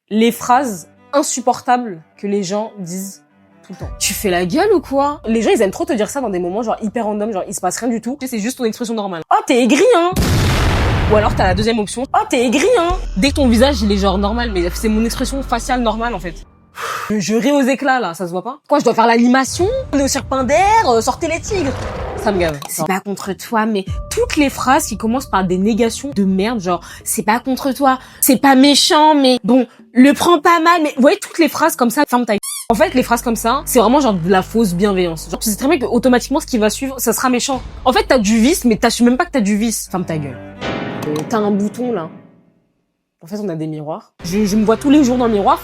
les phrases insupportables que les gens disent tout le temps. Tu fais la gueule ou quoi? Les gens, ils aiment trop te dire ça dans des moments genre hyper random, genre il se passe rien du tout. C'est juste ton expression normale. Oh, t'es aigri, hein? Ou alors t'as la deuxième option. Oh, t'es aigri, hein? Dès que ton visage, il est genre normal, mais c'est mon expression faciale normale, en fait. Je ris aux éclats, là, ça se voit pas? Quoi, je dois faire l'animation? Le serpent d'air, sortez les tigres. Ça me gave. C'est pas contre toi, mais toutes les phrases qui commencent par des négations de merde, genre, c'est pas contre toi, c'est pas méchant, mais bon, le prends pas mal, mais, vous voyez, toutes les phrases comme ça, ferme ta gueule. En fait, les phrases comme ça, c'est vraiment genre de la fausse bienveillance. Genre, tu sais très bien que automatiquement, ce qui va suivre, ça sera méchant. En fait, t'as du vice, mais t'assumes même pas que t'as du vice. Ferme ta gueule. T'as un bouton, là. En fait, on a des miroirs. Je me vois tous les jours dans le miroir.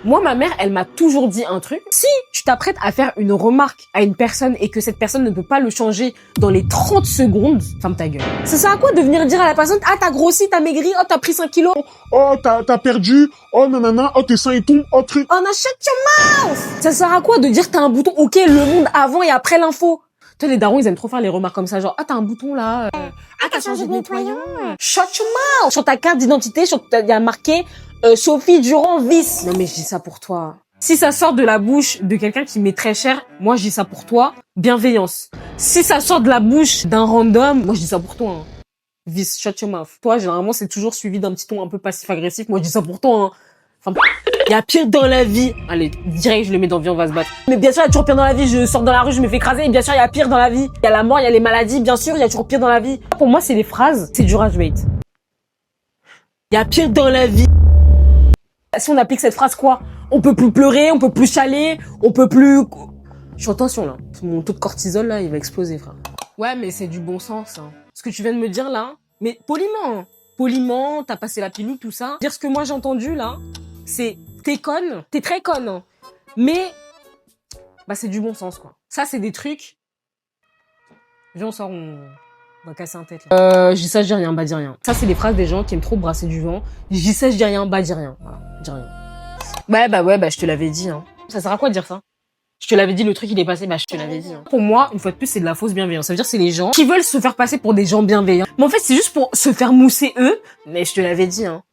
Moi, ma mère, elle m'a toujours dit un truc. Si tu t'apprêtes à faire une remarque à une personne et que cette personne ne peut pas le changer dans les 30 secondes, ferme ta gueule. Ça sert à quoi de venir dire à la personne, ah, t'as grossi, t'as maigri, oh, t'as pris 5 kilos. Oh, t'as perdu. Oh, nanana. Oh, tes seins, ils tombent. Oh, truc. Oh, shut your mouth! Ça sert à quoi de dire t'as un bouton? Ok, le monde avant et après l'info. Toi, les darons, ils aiment trop faire les remarques comme ça, genre, ah, t'as un bouton là. Ah, t'as changé de nettoyant. Shut your mouth! Sur ta carte d'identité, il y a marqué, Sophie Durand vice. Non, mais je dis ça pour toi. Si ça sort de la bouche de quelqu'un qui m'est très cher, moi, je dis ça pour toi. Bienveillance. Si ça sort de la bouche d'un random, moi, je dis ça pour toi, hein. Vice, shut your mouth. Toi, généralement, c'est toujours suivi d'un petit ton un peu passif-agressif. Moi, je dis ça pour toi, hein. Enfin, il y a pire dans la vie. Allez, direct, je le mets dans vie, on va se battre. Mais bien sûr, il y a toujours pire dans la vie. Je sors dans la rue, je me fais écraser. Et bien sûr, il y a pire dans la vie. Il y a la mort, il y a les maladies. Bien sûr, il y a toujours pire dans la vie. Pour moi, c'est les phrases. C'est du rage bait. Il y a pire dans la vie. Si on applique cette phrase, quoi? On peut plus pleurer, on peut plus chialer, on peut plus... Je suis en tension, là. Mon taux de cortisol, là, il va exploser, frère. Ouais, mais c'est du bon sens, hein. Ce que tu viens de me dire, là, mais poliment. Poliment, t'as passé la pilule, tout ça. Dire ce que moi j'ai entendu, là, c'est t'es conne, t'es très conne, hein. Mais, bah, c'est du bon sens, quoi. Ça, c'est des trucs... Viens, on sort, on va casser un tête, là. Je dis ça, je dis rien, bah, dis rien. Ça, c'est des phrases des gens qui aiment trop brasser du vent. Je dis ça, je dis rien, bah, dis rien. Voilà, dis rien. Ouais, bah, je te l'avais dit, hein. Ça sert à quoi de dire ça? Je te l'avais dit, le truc, il est passé, bah, je te l'avais dit, hein. Pour moi, une fois de plus, c'est de la fausse bienveillance. Ça veut dire, c'est les gens qui veulent se faire passer pour des gens bienveillants. Mais en fait, c'est juste pour se faire mousser eux. Mais je te l'avais dit, hein.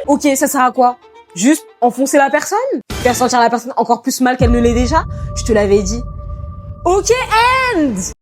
Ok, ça sert à quoi? Juste enfoncer la personne? Faire sentir la personne encore plus mal qu'elle ne l'est déjà? Je te l'avais dit. Ok, end!